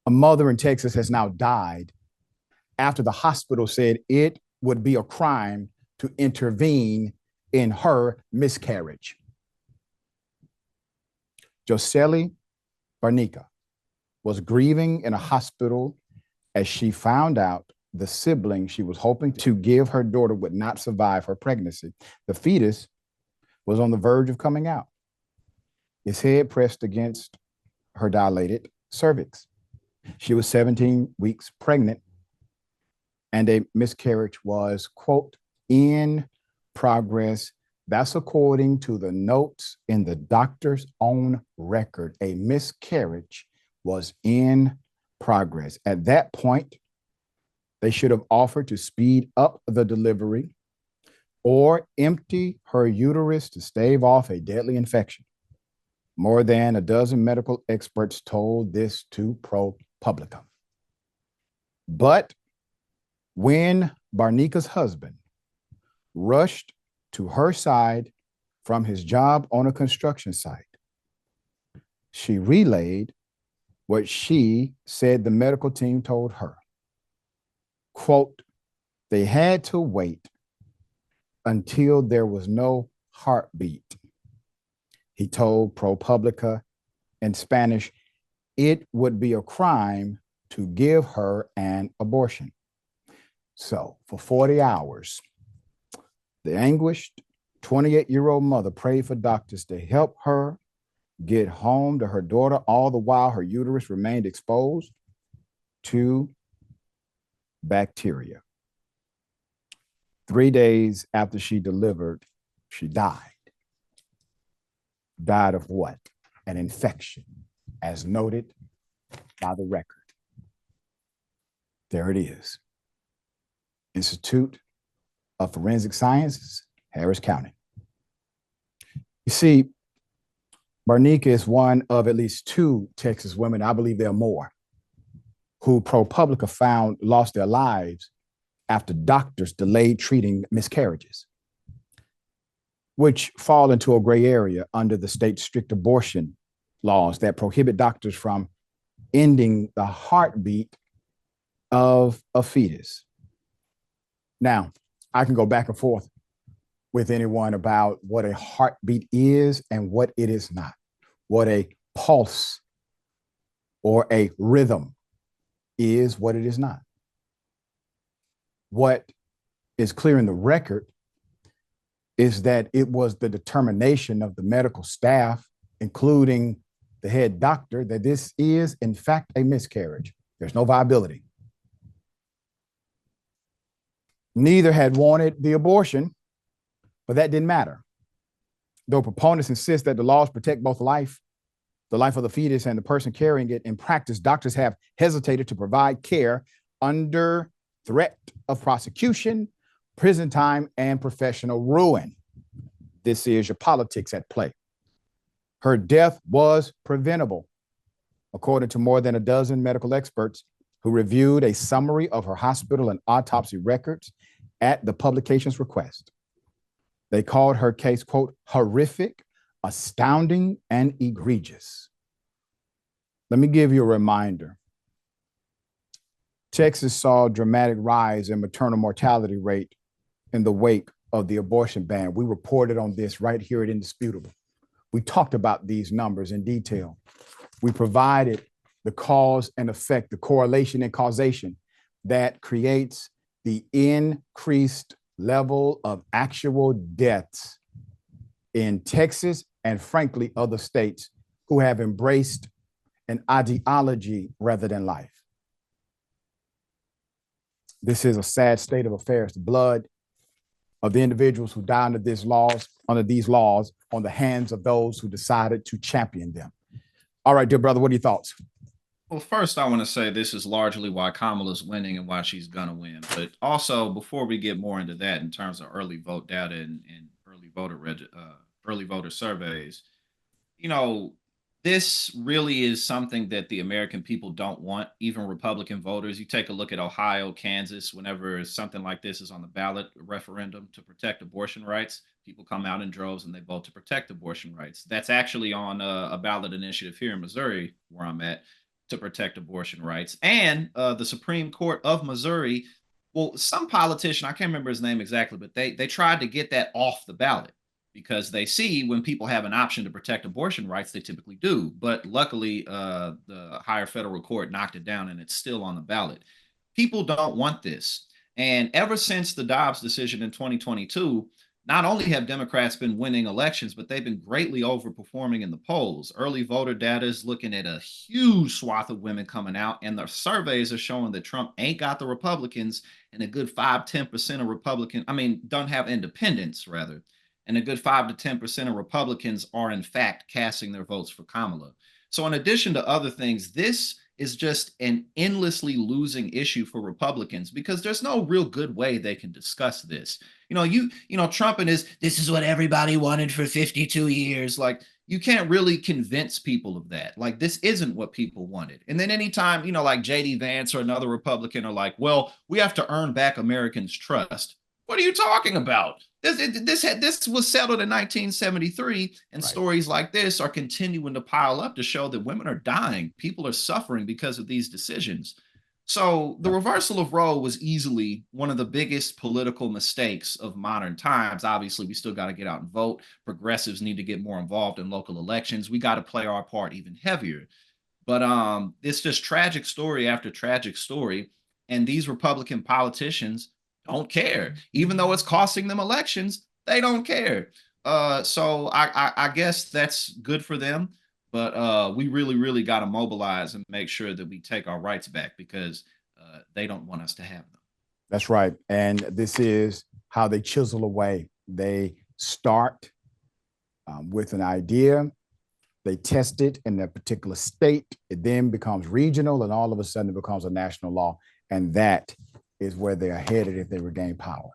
A mother in Texas has now died after the hospital said it would be a crime to intervene in her miscarriage. Josseli Barnica was grieving in a hospital as she found out the sibling she was hoping to give her daughter would not survive her pregnancy. The fetus was on the verge of coming out, its head pressed against her dilated cervix. She was 17 weeks pregnant, and a miscarriage was, quote, in progress. That's according to the notes in the doctor's own record. A miscarriage was in progress. At that point, they should have offered to speed up the delivery or empty her uterus to stave off a deadly infection. More than a dozen medical experts told this to ProPublica. But when Barnica's husband rushed to her side from his job on a construction site, she relayed what she said the medical team told her. Quote, they had to wait until there was no heartbeat. He told ProPublica in Spanish, it would be a crime to give her an abortion. So for 40 hours, the anguished 28-year-old mother prayed for doctors to help her get home to her daughter, all the while her uterus remained exposed to bacteria. 3 days after she delivered, she died. Died of what? An infection, as noted by the record. There it is. Institute of Forensic Sciences, Harris County. You see, Barnica is one of at least 2 Texas women, I believe there are more, who ProPublica found lost their lives after doctors delayed treating miscarriages, which fall into a gray area under the state's strict abortion laws that prohibit doctors from ending the heartbeat of a fetus. Now, I can go back and forth with anyone about what a heartbeat is and what it is not, what a pulse or a rhythm is, what it is not. What is clear in the record is that it was the determination of the medical staff, including the head doctor, that this is, in fact, a miscarriage. There's no viability. Neither had wanted the abortion, but that didn't matter. Though proponents insist that the laws protect both life, the life of the fetus and the person carrying it, in practice, doctors have hesitated to provide care under threat of prosecution, prison time, and professional ruin. This is your politics at play. Her death was preventable, according to more than a dozen medical experts who reviewed a summary of her hospital and autopsy records at the publication's request. They called her case, quote, horrific, astounding, and egregious. Let me give you a reminder. Texas saw a dramatic rise in maternal mortality rate in the wake of the abortion ban. We reported on this right here at Indisputable. We talked about these numbers in detail. We provided the cause and effect, the correlation and causation that creates the increased level of actual deaths in Texas and, frankly, other states who have embraced an ideology rather than life. This is a sad state of affairs. The blood of the individuals who die under these laws on the hands of those who decided to champion them. All right, dear brother, what are your thoughts? Well, first, I want to say this is largely why Kamala's winning and why she's going to win. But also, before we get more into that, in terms of early vote data and early voter surveys, you know, this really is something that the American people don't want, even Republican voters. You take a look at Ohio, Kansas, whenever something like this is on the ballot, a referendum to protect abortion rights, people come out in droves and they vote to protect abortion rights. That's actually on a ballot initiative here in Missouri, where I'm at. to protect abortion rights. And the Supreme Court of Missouri, well, some politician, I can't remember his name exactly, but they tried to get that off the ballot because they see when people have an option to protect abortion rights, they typically do. But luckily, the higher federal court knocked it down and it's still on the ballot. People don't want this. And ever since the Dobbs decision in 2022, not only have Democrats been winning elections, but they've been greatly overperforming in the polls. Early voter data is looking at a huge swath of women coming out, and the surveys are showing that Trump ain't got the Republicans, and a good 5-10% of don't have independents, rather. And a good 5 to 10% of Republicans are, in fact, casting their votes for Kamala. So, in addition to other things, this is just an endlessly losing issue for Republicans because there's no real good way they can discuss this. Trump and this is what everybody wanted for 52 years. Like, you can't really convince people of that. Like, this isn't what people wanted. And then anytime, like JD Vance or another Republican are like, well, we have to earn back Americans' trust. What are you talking about? This was settled in 1973, and Right. stories like this are continuing to pile up to show that women are dying. People are suffering because of these decisions. So the Yep. reversal of Roe was easily one of the biggest political mistakes of modern times. Obviously, we still got to get out and vote. Progressives need to get more involved in local elections. We got to play our part even heavier. But it's just tragic story after tragic story. And these Republican politicians don't care. Even though it's costing them elections, they don't care. So I guess that's good for them. But we really, really got to mobilize and make sure that we take our rights back because they don't want us to have them. That's right. And this is how they chisel away. They start with an idea. They test it in a particular state. It then becomes regional, and all of a sudden it becomes a national law. And that is where they are headed if they regain power.